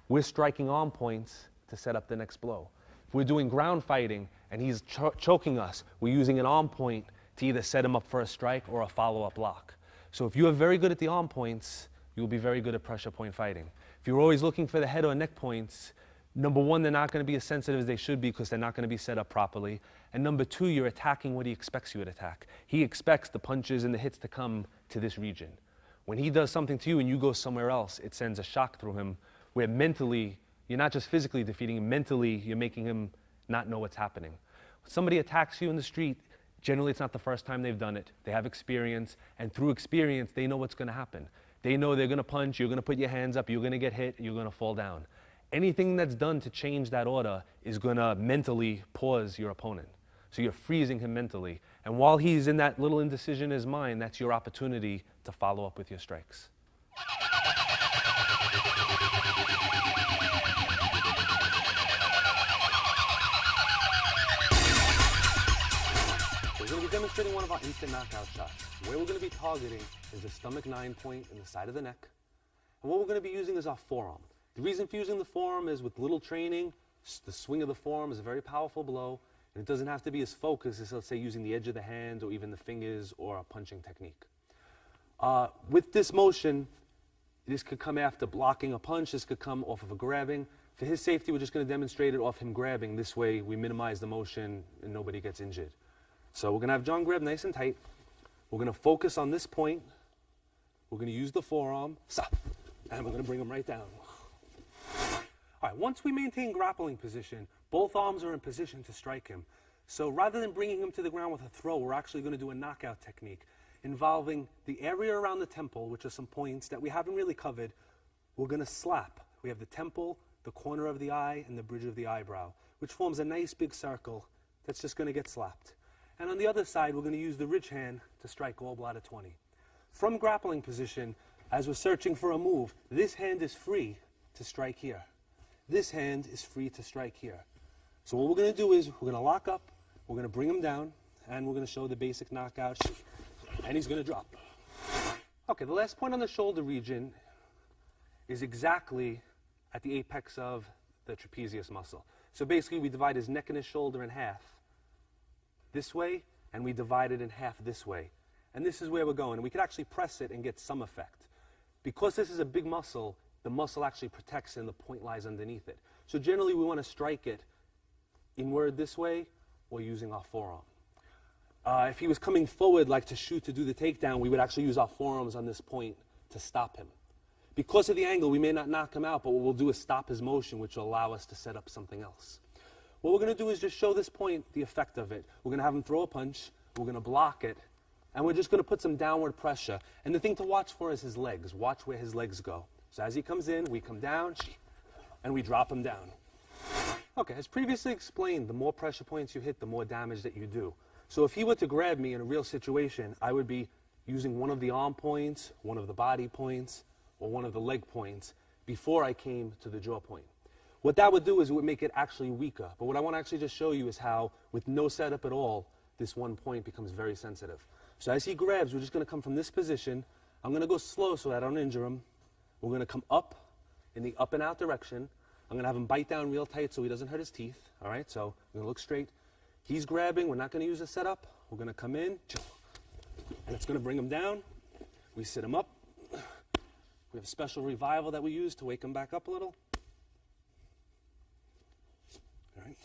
we're striking arm points to set up the next blow. If we're doing ground fighting and he's choking us, we're using an arm point to either set him up for a strike or a follow-up lock. So if you are very good at the arm points, you'll be very good at pressure point fighting. If you're always looking for the head or neck points, number one, they're not going to be as sensitive as they should be because they're not going to be set up properly. And number two, you're attacking what he expects you to attack. He expects the punches and the hits to come to this region. When he does something to you and you go somewhere else, it sends a shock through him where mentally, you're not just physically defeating him, mentally you're making him not know what's happening. When somebody attacks you in the street, generally it's not the first time they've done it. They have experience, and through experience, they know what's going to happen. They know they're going to punch, you're going to put your hands up, you're going to get hit, you're going to fall down. Anything that's done to change that order is going to mentally pause your opponent. So you're freezing him mentally. And while he's in that little indecision in his mind, that's your opportunity to follow up with your strikes. We're going to be demonstrating one of our instant knockout shots. Where we're going to be targeting is the stomach 9 point in the side of the neck. And what we're going to be using is our forearm. The reason for using the forearm is with little training, the swing of the forearm is a very powerful blow, and it doesn't have to be as focused as, let's say, using the edge of the hand or even the fingers or a punching technique. With this motion, this could come after blocking a punch, this could come off of a grabbing. For his safety, we're just going to demonstrate it off him grabbing. This way, we minimize the motion and nobody gets injured. So we're going to have John grab nice and tight. We're going to focus on this point. We're going to use the forearm, and we're going to bring him right down. All right, once we maintain grappling position, both arms are in position to strike him. So rather than bringing him to the ground with a throw, we're actually going to do a knockout technique involving the area around the temple, which are some points that we haven't really covered. We're going to slap. We have the temple, the corner of the eye, and the bridge of the eyebrow, which forms a nice big circle that's just going to get slapped. And on the other side, we're going to use the ridge hand to strike all out of 20. From grappling position, as we're searching for a move, this hand is free to strike here. This hand is free to strike here. So what we're going to do is we're going to lock up, we're going to bring him down, and we're going to show the basic knockout, and he's going to drop. Okay, the last point on the shoulder region is exactly at the apex of the trapezius muscle. So basically we divide his neck and his shoulder in half this way, and we divide it in half this way. And this is where we're going. And we could actually press it and get some effect. Because this is a big muscle, the muscle actually protects and the point lies underneath it. So generally we want to strike it inward this way or using our forearm. If he was coming forward like to shoot to do the takedown, we would actually use our forearms on this point to stop him. Because of the angle, we may not knock him out, but what we'll do is stop his motion, which will allow us to set up something else. What we're going to do is just show this point the effect of it. We're going to have him throw a punch, we're going to block it, and we're just going to put some downward pressure. And the thing to watch for is his legs. Watch where his legs go. So as he comes in, we come down, and we drop him down. Okay, as previously explained, the more pressure points you hit, the more damage that you do. So if he were to grab me in a real situation, I would be using one of the arm points, one of the body points, or one of the leg points before I came to the jaw point. What that would do is it would make it actually weaker. But what I want to actually just show you is how, with no setup at all, this one point becomes very sensitive. So as he grabs, we're just going to come from this position. I'm going to go slow so I don't injure him. We're going to come up in the up and out direction. I'm going to have him bite down real tight so he doesn't hurt his teeth. All right, so I'm going to look straight. He's grabbing. We're not going to use a setup. We're going to come in, and it's going to bring him down. We sit him up. We have a special revival that we use to wake him back up a little. All right.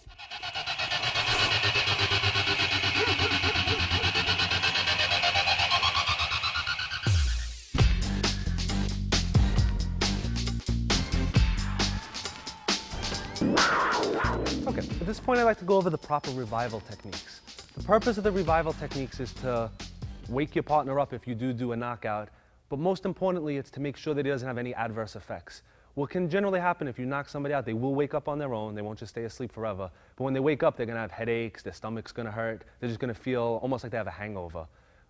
Okay, at this point I'd like to go over the proper revival techniques. The purpose of the revival techniques is to wake your partner up if you do a knockout, but most importantly it's to make sure that he doesn't have any adverse effects. What can generally happen if you knock somebody out, they will wake up on their own, they won't just stay asleep forever, but when they wake up they're going to have headaches, their stomach's going to hurt, they're just going to feel almost like they have a hangover.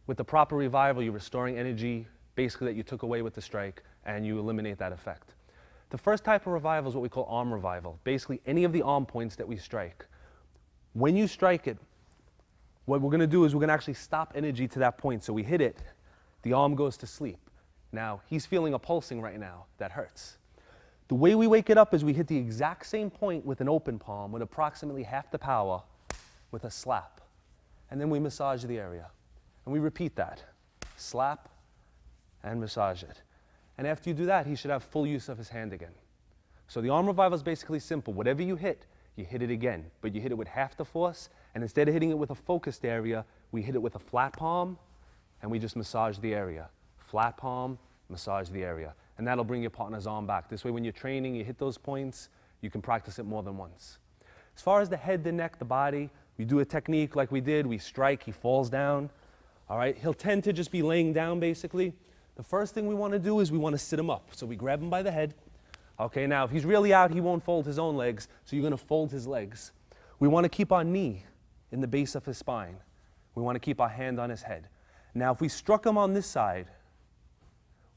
With the proper revival, you're restoring energy, basically that you took away with the strike, and you eliminate that effect. The first type of revival is what we call arm revival. Basically, any of the arm points that we strike. When you strike it, what we're going to do is we're going to actually stop energy to that point. So we hit it, the arm goes to sleep. Now, he's feeling a pulsing right now. That hurts. The way we wake it up is we hit the exact same point with an open palm with approximately half the power with a slap. And then we massage the area. And we repeat that. Slap and massage it. And after you do that, he should have full use of his hand again. So the arm revival is basically simple. Whatever you hit it again. But you hit it with half the force, and instead of hitting it with a focused area, we hit it with a flat palm, and we just massage the area. Flat palm, massage the area. And that'll bring your partner's arm back. This way, when you're training, you hit those points, you can practice it more than once. As far as the head, the neck, the body, we do a technique like we did. We strike, he falls down. All right, he'll tend to just be laying down, basically. The first thing we want to do is we want to sit him up. So we grab him by the head. Okay, now if he's really out, he won't fold his own legs, so you're going to fold his legs. We want to keep our knee in the base of his spine. We want to keep our hand on his head. Now if we struck him on this side,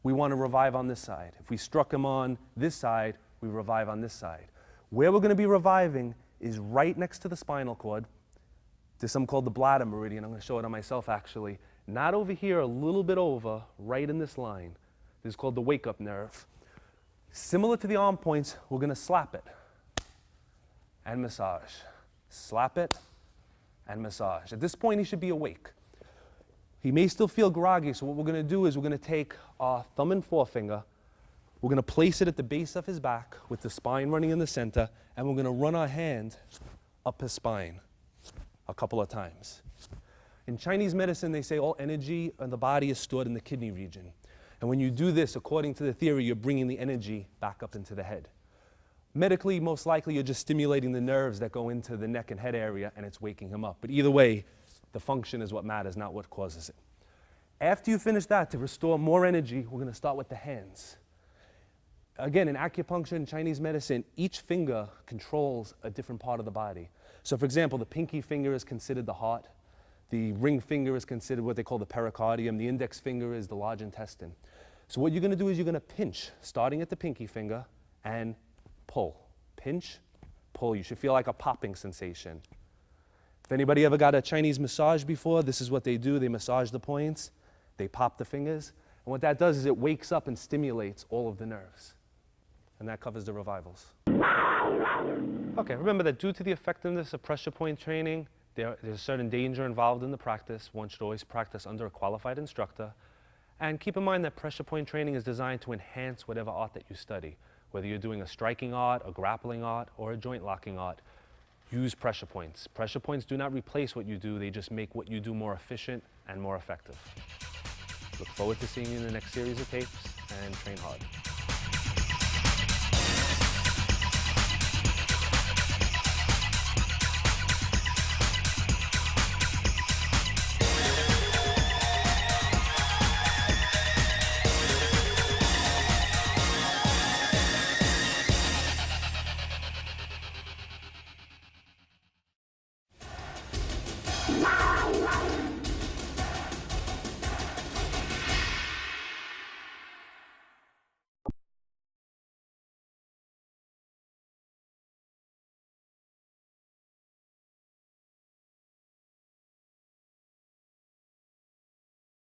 we want to revive on this side. If we struck him on this side, we revive on this side. Where we're going to be reviving is right next to the spinal cord. There's something called the bladder meridian. I'm going to show it on myself actually. Not over here, a little bit over, right in this line. This is called the wake-up nerve. Similar to the arm points, we're going to slap it and massage. Slap it and massage. At this point, he should be awake. He may still feel groggy, so what we're going to do is we're going to take our thumb and forefinger, we're going to place it at the base of his back with the spine running in the center, and we're going to run our hand up his spine a couple of times. In Chinese medicine, they say all energy in the body is stored in the kidney region. And when you do this, according to the theory, you're bringing the energy back up into the head. Medically, most likely, you're just stimulating the nerves that go into the neck and head area, and it's waking him up. But either way, the function is what matters, not what causes it. After you finish that, to restore more energy, we're going to start with the hands. Again, in acupuncture and Chinese medicine, each finger controls a different part of the body. So for example, the pinky finger is considered the heart. The ring finger is considered what they call the pericardium. The index finger is the large intestine. So what you're going to do is you're going to pinch, starting at the pinky finger, and pull. Pinch, pull. You should feel like a popping sensation. If anybody ever got a Chinese massage before, this is what they do. They massage the points, they pop the fingers, and what that does is it wakes up and stimulates all of the nerves. And that covers the revivals. Okay, remember that due to the effectiveness of pressure point training, there's a certain danger involved in the practice. One should always practice under a qualified instructor. And keep in mind that pressure point training is designed to enhance whatever art that you study. Whether you're doing a striking art, a grappling art, or a joint locking art, use pressure points. Pressure points do not replace what you do, they just make what you do more efficient and more effective. Look forward to seeing you in the next series of tapes, and train hard.